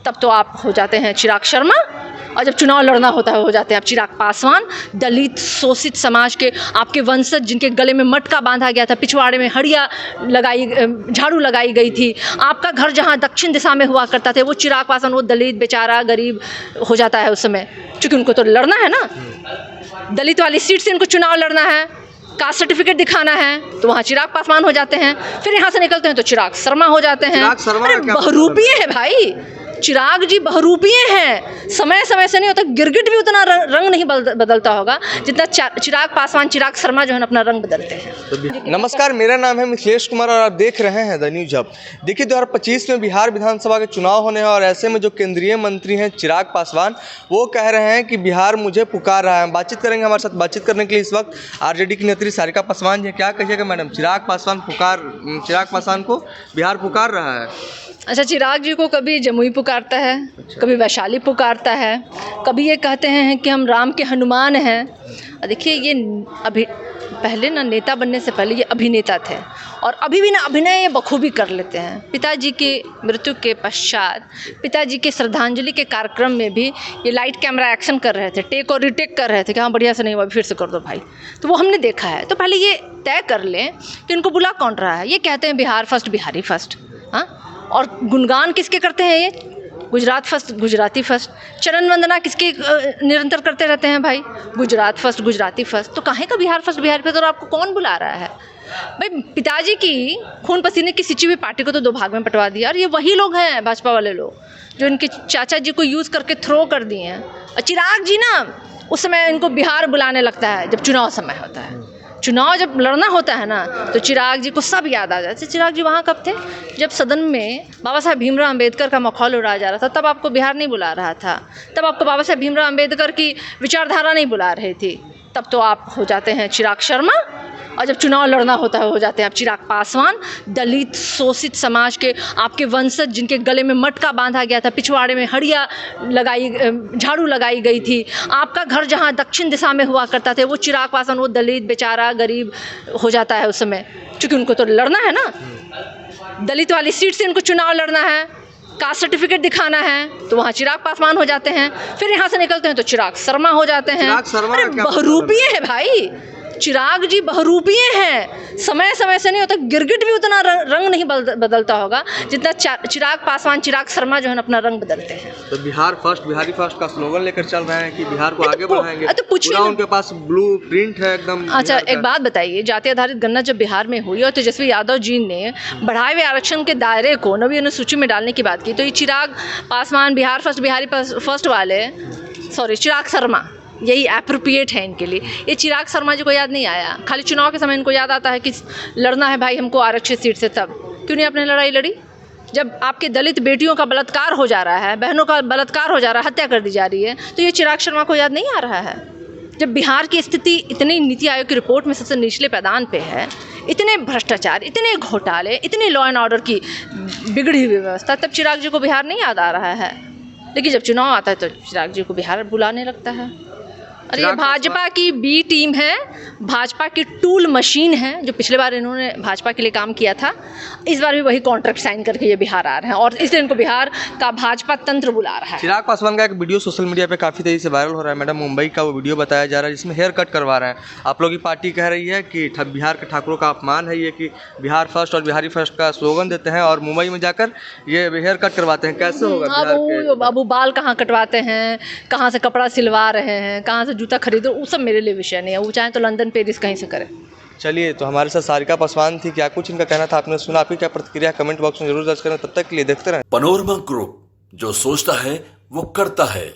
तब तो आप हो जाते हैं चिराग शर्मा, और जब चुनाव लड़ना होता है हो जाते हैं आप चिराग पासवान। दलित शोषित समाज के आपके वंशज जिनके गले में मटका बांधा गया था, पिछवाड़े में हड़िया लगाई, झाड़ू लगाई गई थी, आपका घर जहां दक्षिण दिशा में हुआ करता था, वो चिराग पासवान, वो दलित बेचारा गरीब हो जाता है उस समय, क्योंकि उनको तो लड़ना है ना, दलित वाली सीट से उनको चुनाव लड़ना है, कास्ट सर्टिफिकेट दिखाना है, तो वहाँ चिराग पासवान हो जाते हैं। फिर यहाँ से निकलते हैं तो चिराग शर्मा हो जाते हैं। अरे बहुरूपीय है भाई, चिराग जी बहुरूपीय हैं, समय समय से नहीं होता, गिरगिट भी उतना रंग नहीं बदलता होगा जितना चिराग पासवान, चिराग शर्मा जो है अपना रंग बदलते हैं। नमस्कार, मेरा नाम है मिथिलेश कुमार और आप देख रहे हैं द न्यूज हब। देखिए 2025 में बिहार विधानसभा के चुनाव होने हैं और ऐसे में जो केंद्रीय मंत्री हैं चिराग पासवान, वो कह रहे हैं कि बिहार मुझे पुकार रहा है। बातचीत करेंगे, हमारे साथ बातचीत करने के लिए इस वक्त आरजेडी की नेत्री सारिका पासवान जी। क्या कहिएगा मैडम, चिराग पासवान को बिहार पुकार रहा है? अच्छा, चिराग जी को कभी जमुई पुकारता है, कभी वैशाली पुकारता है, कभी ये कहते हैं कि हम राम के हनुमान हैं। देखिए ये अभी पहले ना नेता बनने से पहले ये अभिनेता थे और अभी भी ना अभिनय ये बखूबी कर लेते हैं। पिताजी की मृत्यु के पश्चात पिताजी के श्रद्धांजलि के कार्यक्रम में भी ये लाइट कैमरा एक्शन कर रहे थे, टेक और रिटेक कर रहे थे कि हाँ बढ़िया से नहीं हुआ, फिर से कर दो भाई। तो वो हमने देखा है। तो पहले ये तय कर लें कि इनको बुला कौन रहा है। ये कहते हैं बिहार फर्स्ट, बिहारी फर्स्ट, हाँ, और गुणगान किसके करते हैं ये? Gujarat first, Gujarati first. चरण वंदना किसके निरंतर करते रहते हैं भाई? Gujarat first, Gujarati first. तो काहे का बिहार फर्स्ट, बिहार फर्स्ट? और आपको कौन बुला रहा है भाई? पिताजी की खून पसीने की सिंची हुई पार्टी को तो दो भाग में बंटवा दिया। और ये वही लोग हैं, भाजपा वाले लोग जो इनके चाचा जी को यूज़ करके थ्रो कर दिए हैं। और चिराग जी ना उस समय इनको बिहार बुलाने लगता है जब चुनाव समय होता है। चुनाव जब लड़ना होता है ना तो चिराग जी को सब याद आ जाते। चिराग जी वहाँ कब थे? जब सदन में बाबा साहब भीमराव अंबेडकर का मखौल उड़ाया जा रहा था, तब आपको बिहार नहीं बुला रहा था, तब आपको बाबा साहब भीमराव अंबेडकर की विचारधारा नहीं बुला रही थी। तब तो आप हो जाते हैं चिराग शर्मा, और जब चुनाव लड़ना होता है हो जाते हैं आप चिराग पासवान। दलित शोषित समाज के आपके वंशज जिनके गले में मटका बांधा गया था, पिछवाड़े में हड़िया लगाई, झाड़ू लगाई गई थी, आपका घर जहां दक्षिण दिशा में हुआ करता था, वो चिराग पासवान, वो दलित बेचारा गरीब हो जाता है उस समय, क्योंकि उनको तो लड़ना है ना, दलित वाली सीट से उनको चुनाव लड़ना है, कास्ट सर्टिफिकेट दिखाना है, तो वहाँ चिराग पासवान हो जाते हैं। फिर यहाँ से निकलते हैं तो चिराग शर्मा हो जाते हैं। अरे बहुरूपीय है भाई, चिराग जी बहुरूपीय हैं, समय समय से नहीं होता, गिरगिट भी उतना रंग नहीं बदलता होगा जितना चिराग पासवान, चिराग शर्मा जो है अपना रंग बदलते हैं। तो बिहार फर्स्ट, बिहारी फर्स्ट का स्लोगन लेकर चल रहे हैं कि बिहार को आगे बढ़ाएंगे। तो पूछिए, उनके पास ब्लू प्रिंट है एकदम। अच्छा एक बात बताइए, जाति आधारित गणना जब बिहार में हुई और तेजस्वी यादव जी ने बढ़ाए हुए आरक्षण के दायरे को नवीं अनुसूची में डालने की बात की, तो ये चिराग पासवान, बिहार फर्स्ट, बिहारी फर्स्ट वाले, सॉरी चिराग शर्मा, यही एप्रोप्रिएट है इनके लिए। ये चिराग शर्मा जी को याद नहीं आया, खाली चुनाव के समय इनको याद आता है कि लड़ना है भाई हमको आरक्षित सीट से। तब क्यों नहीं आपने लड़ाई लड़ी? जब आपके दलित बेटियों का बलात्कार हो जा रहा है, बहनों का बलात्कार हो जा रहा है, हत्या कर दी जा रही है, तो ये चिराग शर्मा को याद नहीं आ रहा है? जब बिहार की स्थिति इतनी नीति आयोग की रिपोर्ट में सबसे निचले पैदान पे है, इतने भ्रष्टाचार, इतने घोटाले, इतनी लॉ एंड ऑर्डर की बिगड़ी हुई व्यवस्था, तब चिराग जी को बिहार नहीं याद आ रहा है। लेकिन जब चुनाव आता है तो चिराग जी को बिहार बुलाने लगता है। और ये भाजपा की बी टीम है, भाजपा की टूल मशीन है, जो पिछले बार इन्होंने भाजपा के लिए काम किया था, इस बार भी वही कॉन्ट्रैक्ट साइन करके ये बिहार आ रहे हैं और इसलिए इनको बिहार का भाजपा तंत्र बुला रहा है। चिराग पासवान का एक वीडियो सोशल मीडिया पे काफ़ी तेज़ी से वायरल हो रहा है मैडम, मुंबई का वो वीडियो बताया जा रहा है जिसमें हेयर कट करवा रहे हैं। आप लोग की पार्टी कह रही है कि बिहार के ठाकुरों का अपमान है ये कि बिहार फर्स्ट और बिहारी फर्स्ट का स्लोगन देते हैं और मुंबई में जाकर ये हेयर कट करवाते हैं। कैसे होगा? अब वो बाल कहाँ कटवाते हैं, कहाँ से कपड़ा सिलवा रहे हैं, कहाँ से जूता खरीदो, वो सब मेरे लिए विषय नहीं है। वो चाहे तो लंदन, पेरिस कहीं से करें। चलिए, तो हमारे साथ सारिका पासवान थी। क्या कुछ इनका कहना था आपने सुना? आपकी क्या प्रतिक्रिया कमेंट बॉक्स में जरूर दर्ज करें। तब तक के लिए देखते रहें पनोरमा ग्रुप, जो सोचता है वो करता है।